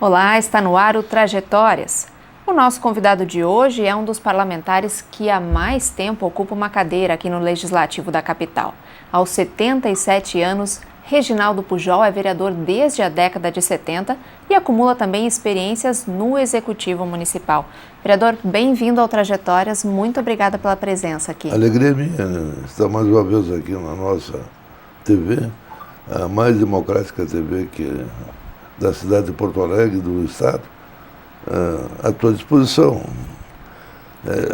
Olá, está no ar o Trajetórias. O nosso convidado de hoje é um dos parlamentares que há mais tempo ocupa uma cadeira aqui no Legislativo da capital. Aos 77 anos, Reginaldo Pujol é vereador desde a década de 70 e acumula também experiências no Executivo Municipal. Vereador, bem-vindo ao Trajetórias, muito obrigada pela presença aqui. Alegria minha, né? Estar mais uma vez aqui na nossa TV, a mais democrática TV da cidade de Porto Alegre, do Estado, à tua disposição.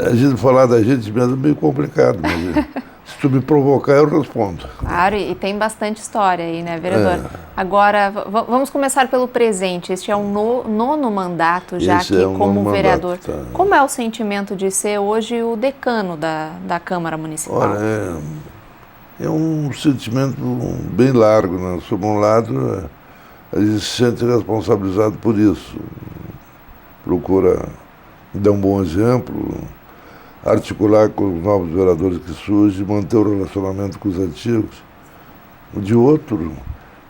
A gente falar da gente mesmo é meio complicado, mas se tu me provocar, eu respondo. Claro, e tem bastante história aí, né, vereador? Agora, vamos começar pelo presente. Este é o nono mandato já aqui como vereador. Tá. Como é o sentimento de ser hoje o decano da Câmara Municipal? Olha, é um sentimento bem largo, né? Sob um lado, a gente se sente responsabilizado por isso. Procura dar um bom exemplo, articular com os novos vereadores que surgem, manter o relacionamento com os antigos. De outro,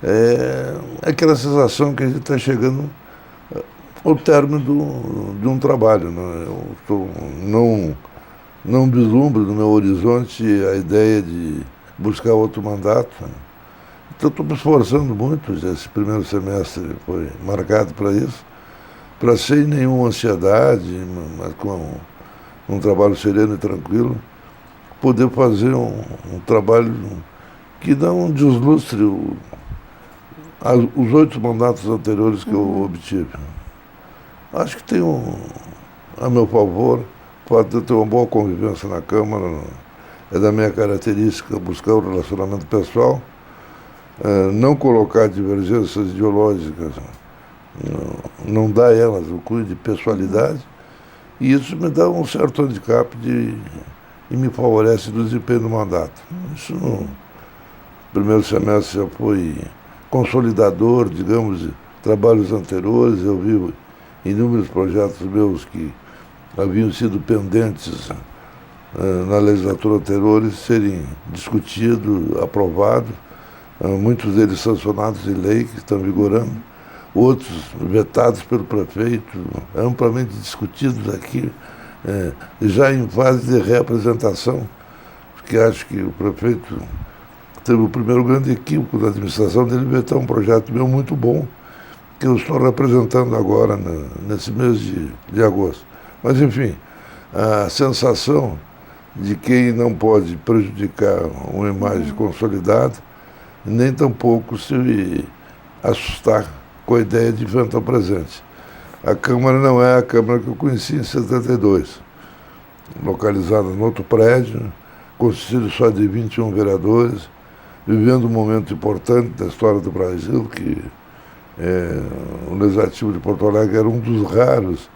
é aquela sensação que a gente está chegando ao término de um trabalho. Né? Eu não vislumbro no meu horizonte a ideia de buscar outro mandato. Né? Então estou me esforçando muito, esse primeiro semestre foi marcado para isso, para sem nenhuma ansiedade, mas com um trabalho sereno e tranquilo, poder fazer um trabalho que não deslustre os 8 mandatos anteriores que eu obtive. Acho que tem a meu favor, pode ter uma boa convivência na Câmara, é da minha característica buscar o relacionamento pessoal, não colocar divergências ideológicas, não dar a elas o cunho de pessoalidade, e isso me dá um certo handicap e me favorece no desempenho do mandato. Isso no primeiro semestre já foi consolidador, digamos, de trabalhos anteriores. Eu vi inúmeros projetos meus que haviam sido pendentes na legislatura anterior serem discutidos, aprovados, muitos deles sancionados em lei que estão vigorando, outros vetados pelo prefeito, amplamente discutidos aqui, já em fase de reapresentação, porque acho que o prefeito teve o primeiro grande equívoco da administração dele vetar um projeto meu muito bom, que eu estou representando agora nesse mês de agosto. Mas, enfim, a sensação de quem não pode prejudicar uma imagem consolidada, nem tampouco se assustar com a ideia de enfrentar o presente. A Câmara não é a Câmara que eu conheci em 72, localizada no outro prédio, constituída só de 21 vereadores, vivendo um momento importante da história do Brasil, que o Legislativo de Porto Alegre era um dos raros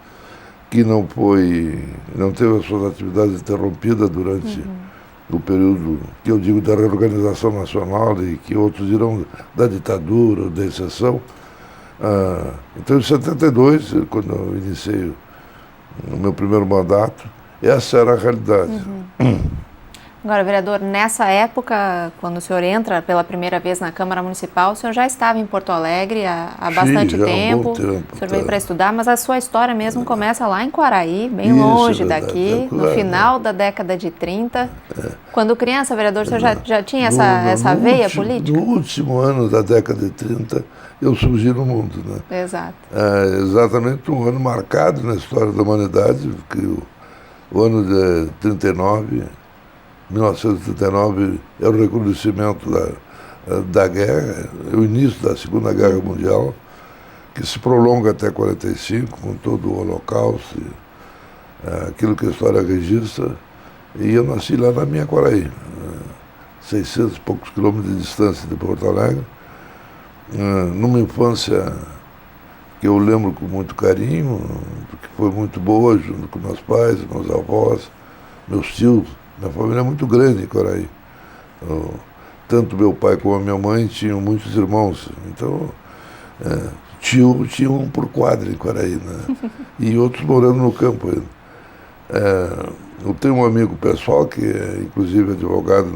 que não teve as suas atividades interrompidas durante o período que eu digo da reorganização nacional e que outros dirão da ditadura ou da exceção. Então, em 72, quando eu iniciei o meu primeiro mandato, essa era a realidade. Agora, vereador, nessa época, quando o senhor entra pela primeira vez na Câmara Municipal, o senhor já estava em Porto Alegre há bastante tempo. Há um bom tempo. O senhor veio para estudar, mas a sua história mesmo começa lá em Quaraí, bem longe daqui, no final da década de 30. Quando criança, vereador, o senhor já tinha essa veia política? No último ano da década de 30, eu surgi no mundo. Né? Exato. Exatamente um ano marcado na história da humanidade, porque o ano de 1939 é o reconhecimento da guerra, o início da Segunda Guerra Mundial, que se prolonga até 45, com todo o Holocausto, aquilo que a história registra. E eu nasci lá na minha Quaraí, 600 e poucos quilômetros de distância de Porto Alegre, numa infância que eu lembro com muito carinho, porque foi muito boa, junto com meus pais, meus avós, meus tios. Minha família é muito grande em Quaraí. Tanto meu pai como a minha mãe tinham muitos irmãos. Então, tinha um por quadra em Quaraí, né? E outros morando no campo ainda. Eu tenho um amigo pessoal que é, inclusive, advogado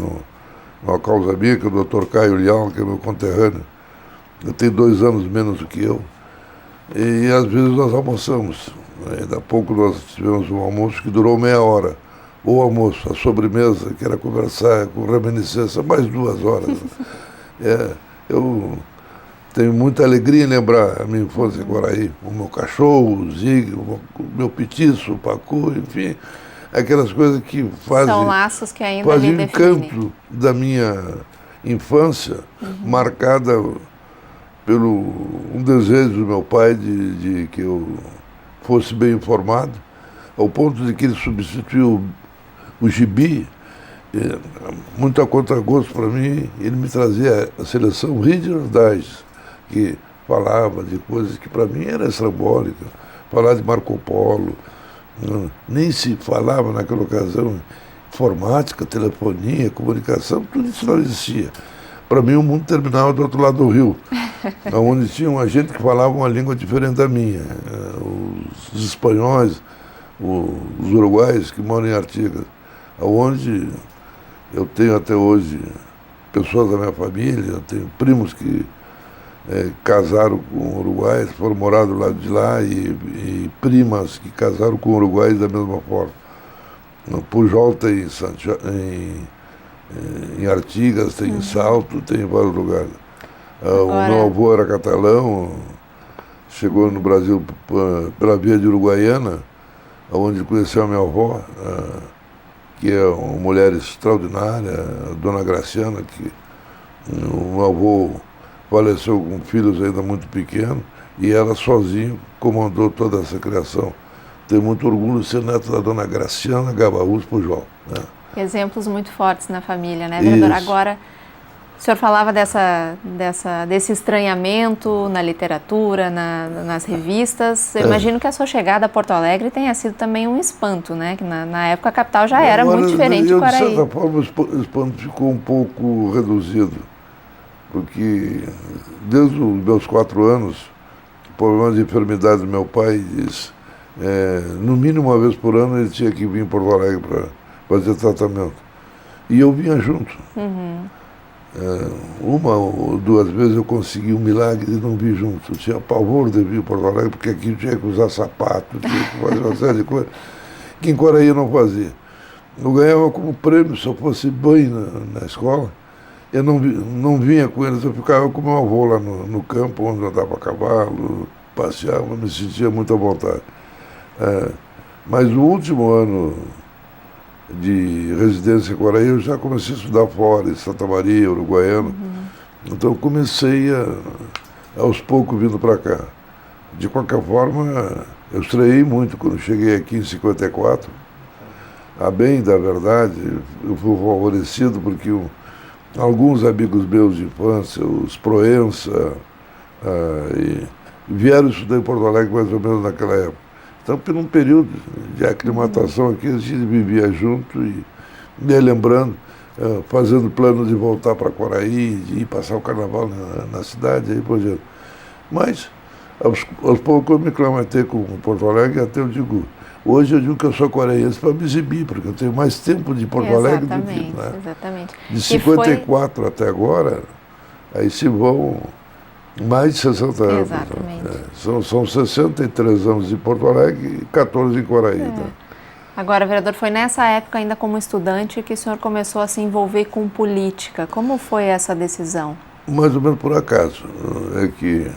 numa causa minha, que é o Dr. Caio Leal, que é meu conterrâneo. Ele tem 2 anos menos do que eu. E às vezes nós almoçamos. Ainda há pouco nós tivemos um almoço que durou meia hora. O almoço, a sobremesa, que era conversar com reminiscência, mais 2 horas. Eu tenho muita alegria em lembrar a minha infância em Quaraí. O meu cachorro, o Zig, o meu petiço, o Pacu, enfim, aquelas coisas que fazem... São laços que ainda fazem lhe o definem. encanto da minha infância, marcada pelo um desejo do meu pai de que eu fosse bem informado, ao ponto de que ele substituiu o gibi, muito a contragosto para mim. Ele me trazia a seleção Reader's Digest, que falava de coisas que para mim era estrambólica, falar de Marco Polo, nem se falava naquela ocasião informática, telefonia, comunicação, tudo isso não existia. Para mim o mundo terminava do outro lado do rio, onde tinha uma gente que falava uma língua diferente da minha. Os espanhóis, os uruguaios que moram em Artigas, onde eu tenho até hoje pessoas da minha família, eu tenho primos que casaram com uruguaios, foram morar do lado de lá, e primas que casaram com uruguaios da mesma forma. No Pujol tem em Artigas, tem em Salto, tem em vários lugares. O meu avô era catalão, chegou no Brasil pela via de Uruguaiana, onde conheceu a minha avó, que é uma mulher extraordinária, a dona Graciana, que o meu avô faleceu com filhos ainda muito pequenos, e ela sozinha comandou toda essa criação. Tenho muito orgulho de ser neto da dona Graciana Gabarrus Pujol. Né? Exemplos muito fortes na família, né, vereador? Isso. Agora, o senhor falava desse estranhamento na literatura, nas revistas. Eu imagino que a sua chegada a Porto Alegre tenha sido também um espanto, né? Que na época a capital já era muito diferente de Quaraí. De certa forma, o espanto ficou um pouco reduzido, porque desde os meus 4 anos, problemas de enfermidade do meu pai, no mínimo uma vez por ano ele tinha que vir em Porto Alegre para fazer tratamento. E eu vinha junto. Uma ou 2 vezes eu consegui um milagre de não vir junto. Eu tinha pavor de vir em Porto Alegre, porque aqui eu tinha que usar sapato, tinha que fazer uma série de coisas que em Quaraí eu não fazia. Eu ganhava como prêmio se eu fosse banho na escola. Eu não vinha com eles, eu ficava com meu avô lá no campo, onde eu andava a cavalo, passeava, me sentia muito à vontade. Mas o último ano de residência em Quaraí, eu já comecei a estudar fora, em Santa Maria, Uruguaiana. Então eu comecei aos poucos vindo para cá. De qualquer forma, eu estranhei muito quando cheguei aqui em 54. A bem da verdade, eu fui favorecido porque alguns amigos meus de infância, os Proença, vieram estudar em Porto Alegre mais ou menos naquela época. Então, por um período de aclimatação aqui, a gente vivia junto e me lembrando, fazendo plano de voltar para Quaraí, de ir passar o carnaval na cidade, aí por diante. Mas, aos poucos, eu me aclimatei com Porto Alegre e até hoje eu digo que eu sou quaraense para me exibir, porque eu tenho mais tempo de Porto Alegre do que... Né? Exatamente. De 54 até agora, aí se vão mais de 60 anos. Exatamente. São 63 anos em Porto Alegre e 14 em Quaraí. Né? Agora, vereador, foi nessa época, ainda como estudante, que o senhor começou a se envolver com política. Como foi essa decisão? Mais ou menos por acaso. É que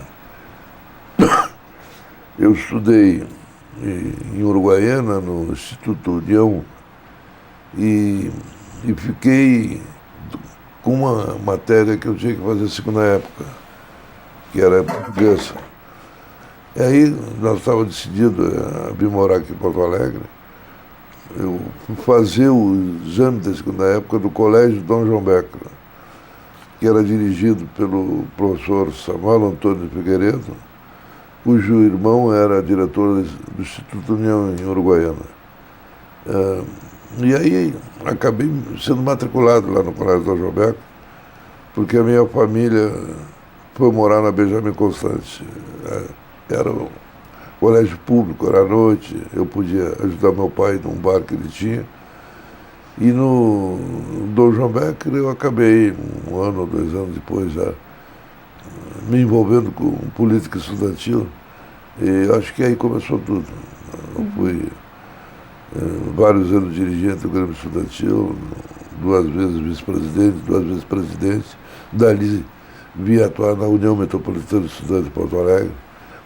eu estudei em Uruguaiana, no Instituto União, e fiquei com uma matéria que eu tinha que fazer segunda época, que era portuguesa. E aí nós estávamos decididos a vir morar aqui em Porto Alegre. Eu fui fazer o exame da segunda época do Colégio Dom João Becker, que era dirigido pelo professor Samuel Antônio Figueiredo, cujo irmão era diretor do Instituto União em Uruguaiana. E aí acabei sendo matriculado lá no Colégio Dom João Becker, porque a minha família foi morar na Benjamin Constant. Era um colégio público, era à noite, eu podia ajudar meu pai num bar que ele tinha. E no Dom João Becker eu acabei, 1 ano ou 2 anos depois, já me envolvendo com política estudantil. E acho que aí começou tudo. Eu fui vários anos dirigente do Grêmio Estudantil, 2 vezes vice-presidente, 2 vezes presidente. Dali vim atuar na União Metropolitana de Estudantes de Porto Alegre.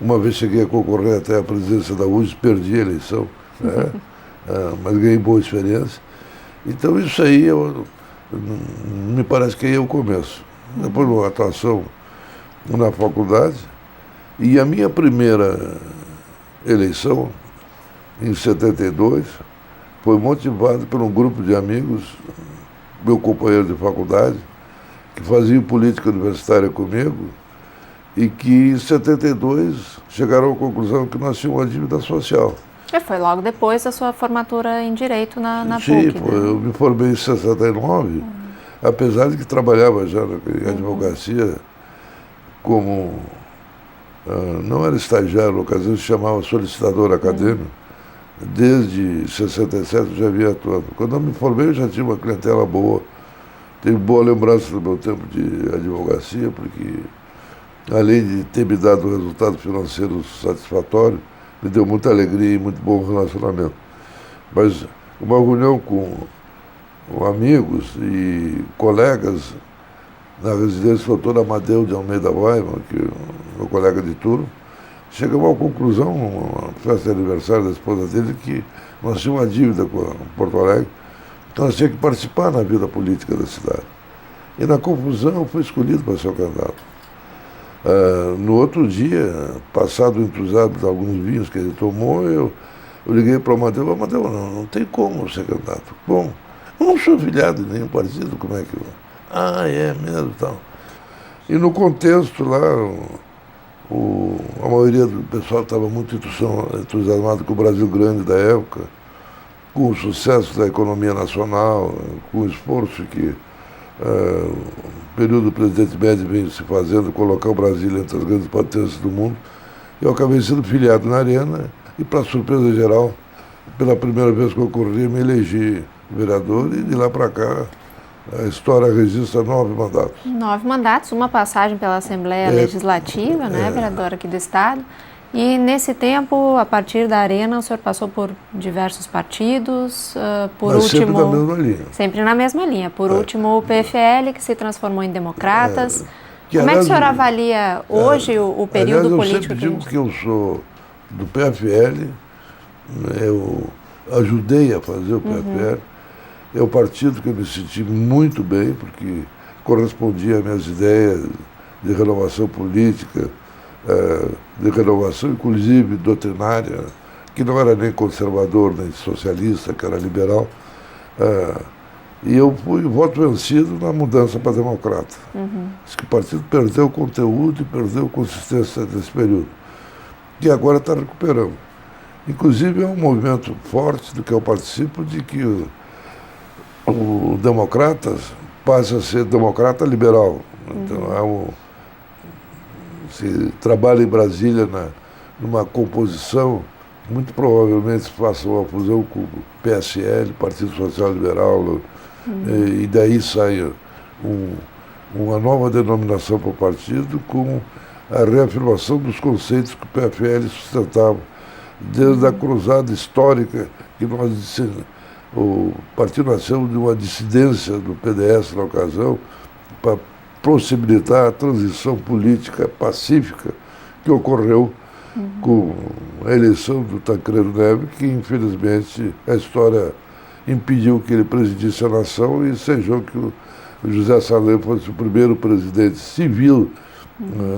Uma vez cheguei a concorrer até a presidência da USP, perdi a eleição, né? Mas ganhei boa experiência. Então isso aí me parece que aí é o começo. Depois uma atuação na faculdade. E a minha primeira eleição, em 72, foi motivado por um grupo de amigos, meu companheiro de faculdade, que faziam política universitária comigo, e que em 72 chegaram à conclusão que nós tínhamos uma dívida social. E foi logo depois da sua formatura em Direito na Sim, PUC, pô, né? eu me formei em 69, apesar de que trabalhava já em advocacia como... não era estagiário, na ocasião se chamava solicitador acadêmico. Desde 67 eu já vinha atuando. Quando eu me formei eu já tinha uma clientela boa. Tenho boa lembrança do meu tempo de advocacia, porque além de ter me dado um resultado financeiro satisfatório, me deu muita alegria e muito bom relacionamento. Mas uma reunião com amigos e colegas na residência do doutor Amadeu de Almeida Weimar, que é meu colega de turno, chegamos à conclusão, uma festa de aniversário da esposa dele, que nós tínhamos uma dívida com Porto Alegre, então nós tínhamos que participar na vida política da cidade. E na confusão eu fui escolhido para ser o candidato. No outro dia, passado o entusiasmo de alguns vinhos que ele tomou, eu liguei para o Amadeu: Amadeu, não tem como ser candidato. Bom, eu não sou filiado em nenhum partido, como é que eu... Ah, é mesmo, tal. E no contexto lá, a maioria do pessoal estava muito entusiasmado com o Brasil Grande da época, com o sucesso da economia nacional, com o esforço que o período do presidente Médici vem se fazendo, colocar o Brasil entre as grandes potências do mundo. Eu acabei sendo filiado na Arena e, para surpresa geral, pela primeira vez que ocorria, me elegi vereador e de lá para cá a história registra 9 mandatos. 9 mandatos, uma passagem pela Assembleia Legislativa, né, vereador aqui do Estado. E nesse tempo, a partir da Arena, o senhor passou por diversos partidos, Mas sempre na mesma linha. Sempre na mesma linha. Por último, o PFL, que se transformou em Democratas. Como é que o senhor avalia hoje o período político? Eu sempre digo que eu sou do PFL, eu ajudei a fazer o PFL. É o partido que eu me senti muito bem, porque correspondia às minhas ideias de renovação política, de renovação inclusive doutrinária, que não era nem conservador, nem socialista, que era liberal. E eu fui voto vencido na mudança para democrata. Diz que o partido perdeu conteúdo e perdeu consistência nesse período. E agora está recuperando. Inclusive é um movimento forte do que eu participo, de que o Democratas passa a ser democrata liberal. Então, se trabalha em Brasília numa composição, muito provavelmente se faça uma fusão com o PSL, Partido Social Liberal, e daí sai uma nova denominação para o partido, com a reafirmação dos conceitos que o PFL sustentava, desde a cruzada histórica que nós dissemos. O partido nasceu de uma dissidência do PDS na ocasião para possibilitar a transição política pacífica que ocorreu com a eleição do Tancredo Neves, que infelizmente a história impediu que ele presidisse a nação e sejou que o José Sarney fosse o primeiro presidente civil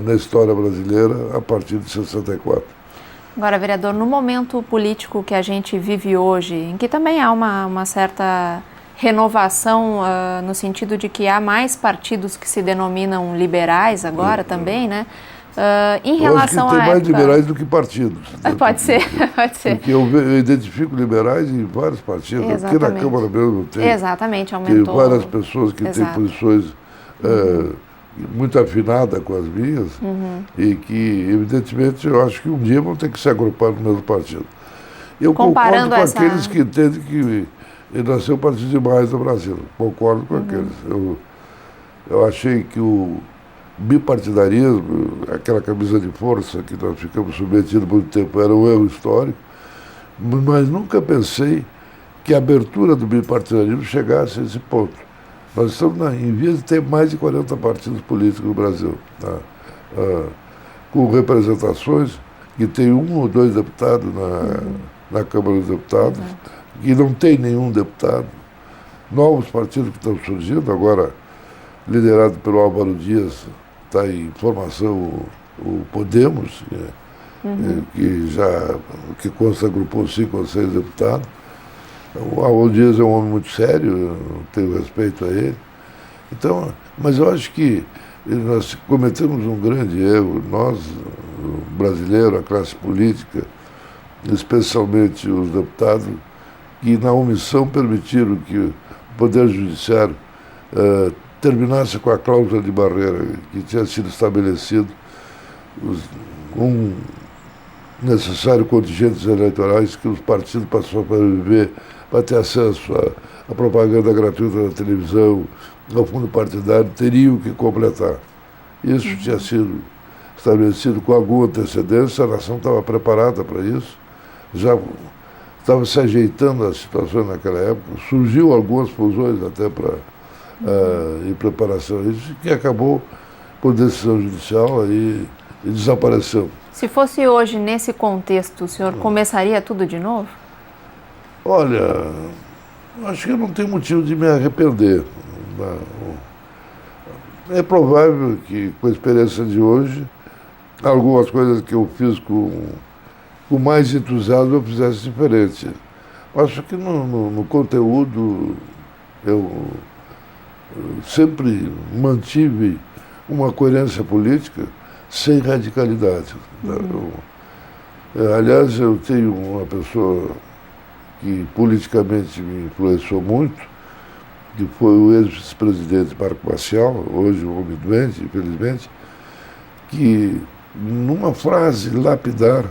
na história brasileira a partir de 64. Agora, vereador, no momento político que a gente vive hoje, em que também há uma certa renovação no sentido de que há mais partidos que se denominam liberais agora também, né? Em relação a... tem mais época... liberais do que partidos. Pode ser, pode ser. Porque eu identifico liberais em vários partidos. Exatamente. Aqui na Câmara mesmo tem. Exatamente, aumentou. Tem várias pessoas que têm posições muito afinadas com as minhas e que, evidentemente, eu acho que um dia vão ter que se agrupar no mesmo partido. Eu concordo com aqueles que entendem que nasceu o partido demais no Brasil. Concordo com aqueles. Eu achei que bipartidarismo, aquela camisa de força que nós ficamos submetidos por muito tempo, era um erro histórico, mas nunca pensei que a abertura do bipartidarismo chegasse a esse ponto. Nós estamos em vias de ter mais de 40 partidos políticos no Brasil, tá? Com representações que tem 1 ou 2 deputados na Câmara dos Deputados, que não tem nenhum deputado. Novos partidos que estão surgindo, agora liderado pelo Álvaro Dias, está em formação o Podemos, que consta agrupou 5 ou 6 deputados. O Álvaro Dias é um homem muito sério, eu tenho respeito a ele. Então, mas eu acho que nós cometemos um grande erro, nós, o brasileiro, a classe política, especialmente os deputados, que na omissão permitiram que o Poder Judiciário terminasse com a cláusula de barreira que tinha sido estabelecido, um necessário contingentes eleitorais que os partidos passaram para viver, para ter acesso à propaganda gratuita da televisão, ao fundo partidário, teriam que completar. Isso tinha sido estabelecido com alguma antecedência, a nação estava preparada para isso, já estava se ajeitando a situação naquela época, surgiu algumas fusões até em preparação a isso, que acabou por decisão judicial e desapareceu. Se fosse hoje, nesse contexto, o senhor começaria tudo de novo? Olha, acho que eu não tenho motivo de me arrepender. É provável que, com a experiência de hoje, algumas coisas que eu fiz com mais entusiasmo eu fizesse diferente. Acho que no conteúdo eu sempre mantive uma coerência política sem radicalidade. Aliás, eu tenho uma pessoa que politicamente me influenciou muito, que foi o ex-vice-presidente Marco Maciel, hoje um homem doente, infelizmente, que numa frase lapidar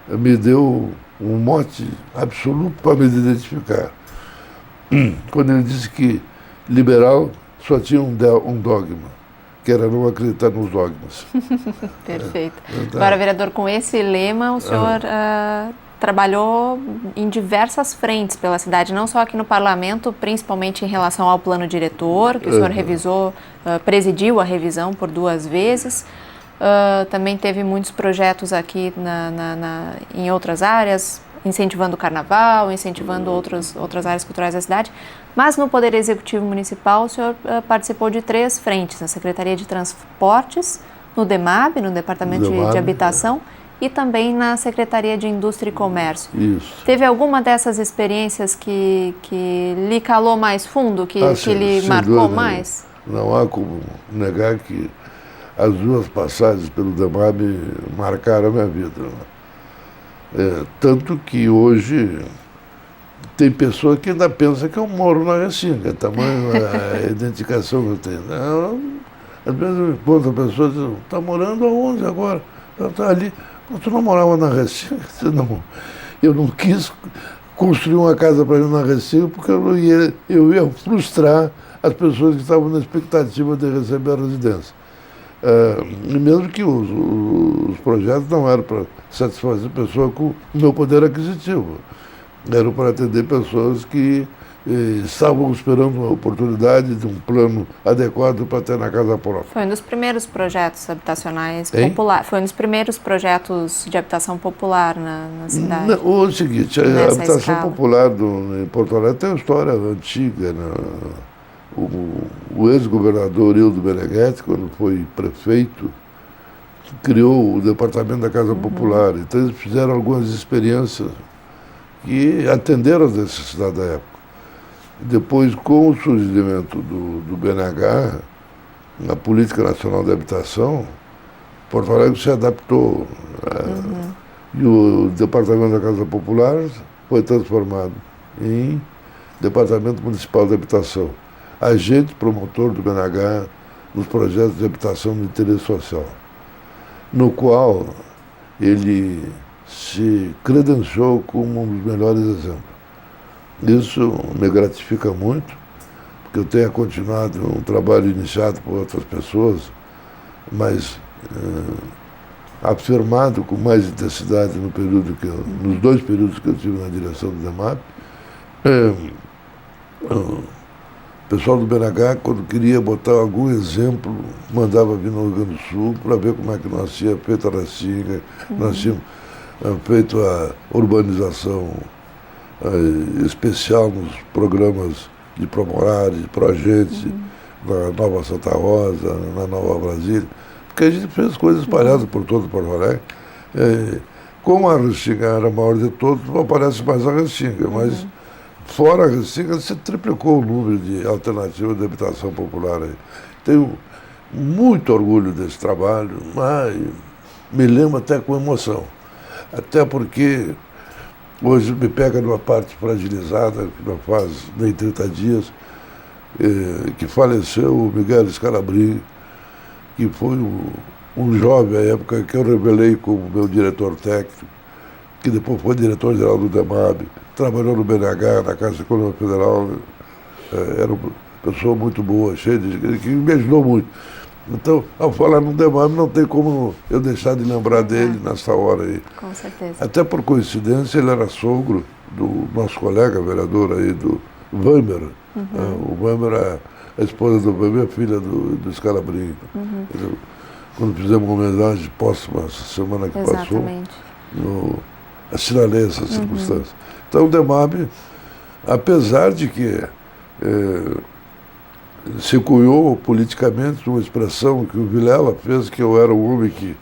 me deu um mote absoluto para me identificar. Quando ele disse que liberal só tinha um dogma, que era não acreditar nos dogmas. Perfeito. Agora, vereador, com esse lema, o senhor trabalhou em diversas frentes pela cidade, não só aqui no parlamento, principalmente em relação ao plano diretor, que o senhor revisou, presidiu a revisão por 2 vezes. Também teve muitos projetos aqui em outras áreas, incentivando o carnaval, incentivando outras áreas culturais da cidade. Mas no Poder Executivo Municipal, o senhor participou de 3 frentes, na Secretaria de Transportes, no DEMAB, no Departamento de Habitação, e também na Secretaria de Indústria e Comércio. Isso. Teve alguma dessas experiências que lhe calou mais fundo, que lhe marcou mais? Não há como negar que as 2 passagens pelo DEMAB marcaram a minha vida. Tanto que hoje tem pessoa que ainda pensa que eu moro na Restinga, tamanho a identificação que eu tenho. Às vezes eu encontro a pessoa e diz, está morando aonde agora? Está ali. Tu não morava na Restinga? Eu não quis construir uma casa para mim na Restinga porque eu ia frustrar as pessoas que estavam na expectativa de receber a residência. E mesmo que os projetos não eram para satisfazer pessoas com o meu poder aquisitivo, eram para atender pessoas que estavam esperando uma oportunidade de um plano adequado para ter na casa própria. Foi um dos primeiros projetos habitacionais populares, foi um dos primeiros projetos de habitação popular na cidade. Não, o seguinte, a habitação popular em Porto Alegre tem uma história antiga, né? O ex-governador Hildo Meneghetti, quando foi prefeito, criou o Departamento da Casa Popular. Então eles fizeram algumas experiências que atenderam as necessidades da época. Depois, com o surgimento do BNH, na Política Nacional de Habitação, Porto Alegre se adaptou. E o Departamento da Casa Popular foi transformado em Departamento Municipal de Habitação, agente promotor do BNH nos projetos de habitação de interesse social, no qual ele se credenciou como um dos melhores exemplos. Isso me gratifica muito, porque eu tenho continuado um trabalho iniciado por outras pessoas, mais afirmado, com mais intensidade nos 2 períodos que eu estive na direção do DEMAP. O pessoal do BNH, quando queria botar algum exemplo, mandava vir no Rio Grande do Sul para ver como é que nós tínhamos feito a Restinga, nós tínhamos feito a urbanização especial nos programas de Promorare, de Proagente, na Nova Santa Rosa, na Nova Brasília, porque a gente fez coisas espalhadas por todo Porto Alegre. Como a Restinga era a maior de todos, não aparece mais a Restinga, mas fora a Restinga, você triplicou o número de alternativas de habitação popular aí. Tenho muito orgulho desse trabalho, mas me lembro até com emoção. Até porque hoje me pega numa parte fragilizada, que não faz nem 30 dias, que faleceu o Miguel Scalabrini, que foi um jovem à época que eu revelei como meu diretor técnico, que depois foi diretor-geral do DEMAB, trabalhou no BNH, na Caixa Econômica Federal, era uma pessoa muito boa, cheia que me ajudou muito. Então, ao falar no DEMAB, não tem como eu deixar de lembrar dele nessa hora aí. Com certeza. Até por coincidência, ele era sogro do nosso colega vereador aí, do Weimar. O Weimar, a esposa do Weimar, filha do Scalabrini. Quando fizemos uma homenagem póstuma essa semana que passou, assinalei essa circunstância. Então, o DEMAB, apesar de que se cunhou politicamente uma expressão que o Vilela fez, que eu era um homem que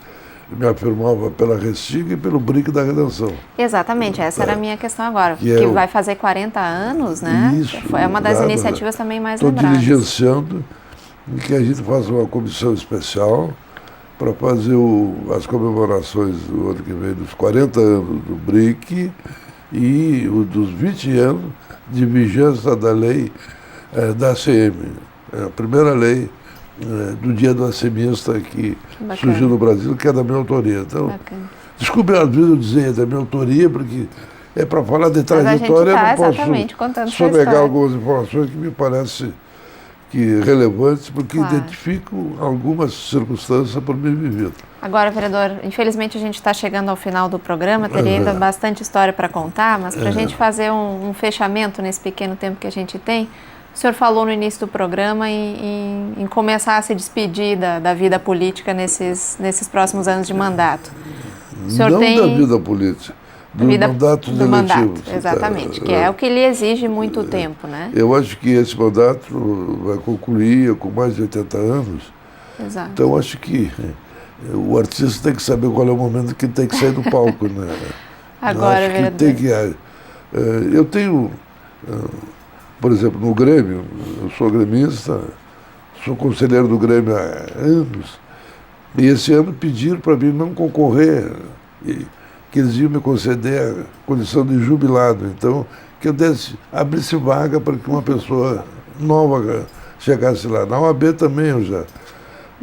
me afirmava pela Restinga e pelo Brinque da Redenção. Exatamente, essa era a minha questão agora, que vai fazer 40 anos, né? Isso, foi uma das iniciativas também mais lembradas. lembradas. Estou diligenciando que a gente faça uma comissão especial para fazer as comemorações do ano que vem dos 40 anos do Brinque e dos 20 anos de vigência da lei da ACM, a primeira lei do Dia do ACMista que surgiu no Brasil, que é da minha autoria. Então, desculpe às vezes eu dizer da minha autoria, porque é para falar de trajetória, eu não posso sonegar algumas informações que me parecem relevantes, porque identifico algumas circunstâncias por mim vivido. Agora, vereador, infelizmente a gente está chegando ao final do programa, teria ainda bastante história para contar, mas para a gente fazer um fechamento nesse pequeno tempo que a gente tem, o senhor falou no início do programa em começar a se despedir da vida política nesses próximos anos de mandato. O senhor não tem... da vida política, do mandato do eletivo. Exatamente, que é o que lhe exige muito tempo, né? Eu acho que esse mandato vai concluir com mais de 80 anos. Exato. Então, acho que o artista tem que saber qual é o momento que tem que sair do palco, né? Agora, vereador. Eu tenho... Por exemplo, no Grêmio, eu sou gremista, sou conselheiro do Grêmio há anos, e esse ano pediram para mim não concorrer, que eles iam me conceder a condição de jubilado. Então, que eu abrisse vaga para que uma pessoa nova chegasse lá. Na OAB também eu já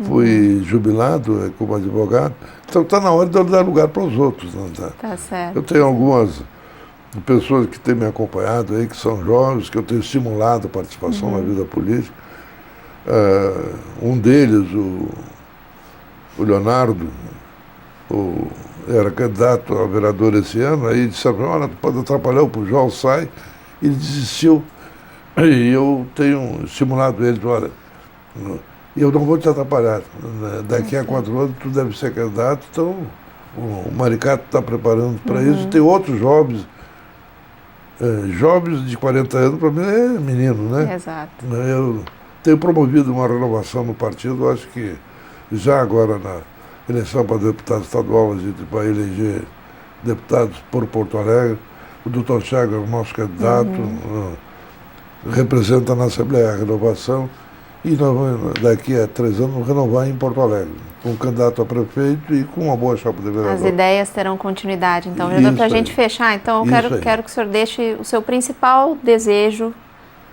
fui jubilado como advogado, então está na hora de eu dar lugar para os outros. Não tá? Tá certo. Eu tenho algumas pessoas que têm me acompanhado aí, que são jovens, que eu tenho estimulado a participação na vida política. Um deles, o Leonardo, era candidato a vereador esse ano, aí disseram, olha, pode atrapalhar, o Pujol sai, ele desistiu. E eu tenho estimulado ele, olha, eu não vou te atrapalhar, daqui a 4 anos tu deve ser candidato, então o Maricato está preparando para isso. Tem outros jovens de 40 anos, para mim é menino, né? Exato. Eu tenho promovido uma renovação no partido, acho que já agora na eleição para deputado estadual, a gente vai eleger deputados por Porto Alegre. O doutor Chagas, o nosso candidato, representa na Assembleia a renovação e nós vamos, daqui a 3 anos, renovar em Porto Alegre, com um candidato a prefeito e com uma boa chapa de vereador. As ideias terão continuidade. Então, vereador, para a gente fechar, então, eu quero que o senhor deixe o seu principal desejo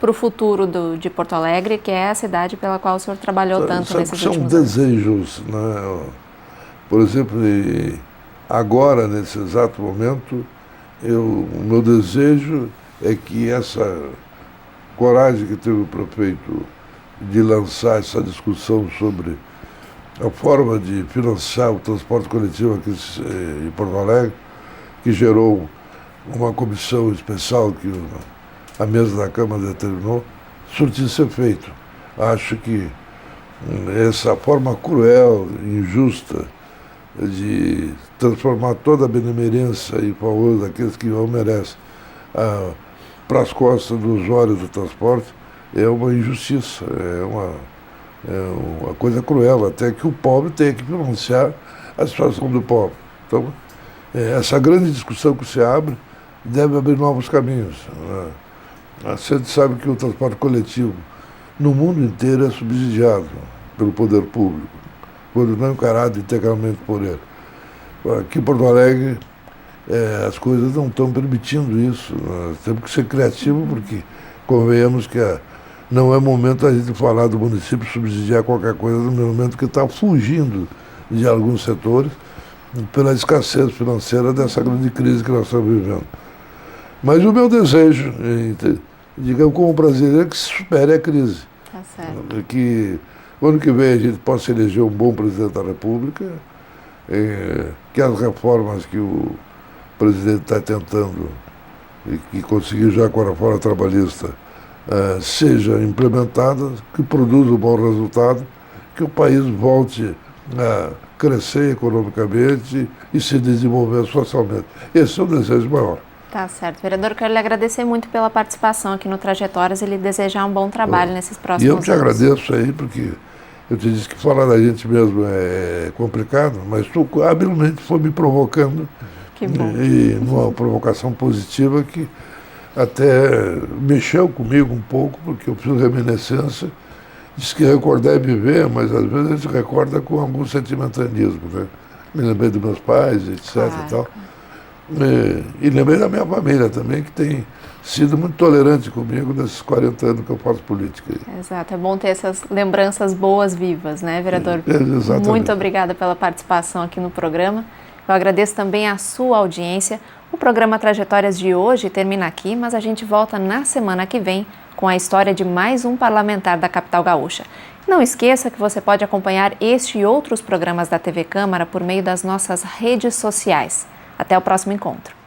para o futuro de Porto Alegre, que é a cidade pela qual o senhor trabalhou tanto nesses últimos anos. São desejos, né? Por exemplo, agora, nesse exato momento, o meu desejo é que essa coragem que teve o prefeito de lançar essa discussão sobre a forma de financiar o transporte coletivo aqui em Porto Alegre, que gerou uma comissão especial que a mesa da Câmara determinou, surtisse efeito. Acho que essa forma cruel, injusta, de transformar toda a benemerência em favor daqueles que não merecem para as costas do usuário do transporte é uma injustiça, é uma coisa cruel, até que o pobre tenha que financiar a situação do pobre. Então, essa grande discussão que se abre deve abrir novos caminhos. A gente sabe que o transporte coletivo no mundo inteiro é subsidiado pelo poder público, quando não encarado integralmente por ele. Aqui em Porto Alegre, as coisas não estão permitindo isso. Nós temos que ser criativos, porque convenhamos que não é momento a gente falar do município subsidiar qualquer coisa, no momento que está fugindo de alguns setores pela escassez financeira dessa grande crise que nós estamos vivendo. Mas o meu desejo, digamos como brasileiro, é que se supere a crise. Tá certo. Que ano que vem a gente possa eleger um bom presidente da República, que as reformas que o presidente está tentando e que conseguiu já com a reforma trabalhista sejam implementadas, que produzam um bom resultado, que o país volte a crescer economicamente e se desenvolver socialmente. Esse é o desejo maior. Tá certo. Vereador, quero lhe agradecer muito pela participação aqui no Trajetórias e lhe desejar um bom trabalho nesses próximos anos. E eu te agradeço aí, porque eu te disse que falar da gente mesmo é complicado, mas tu habilmente foi me provocando. Que bom. E numa provocação positiva que até mexeu comigo um pouco, porque eu fiz reminiscência. Diz que recordar é viver, mas às vezes a gente recorda com algum sentimentalismo, né? Me lembrei dos meus pais, etc. Claro. E tal. E lembrei da minha família também, que tem sido muito tolerante comigo nesses 40 anos que eu faço política. Exato, é bom ter essas lembranças boas vivas, né, vereador? Exatamente. Muito obrigada pela participação aqui no programa. Eu agradeço também a sua audiência. O programa Trajetórias de hoje termina aqui, mas a gente volta na semana que vem com a história de mais um parlamentar da capital gaúcha. Não esqueça que você pode acompanhar este e outros programas da TV Câmara por meio das nossas redes sociais. Até o próximo encontro.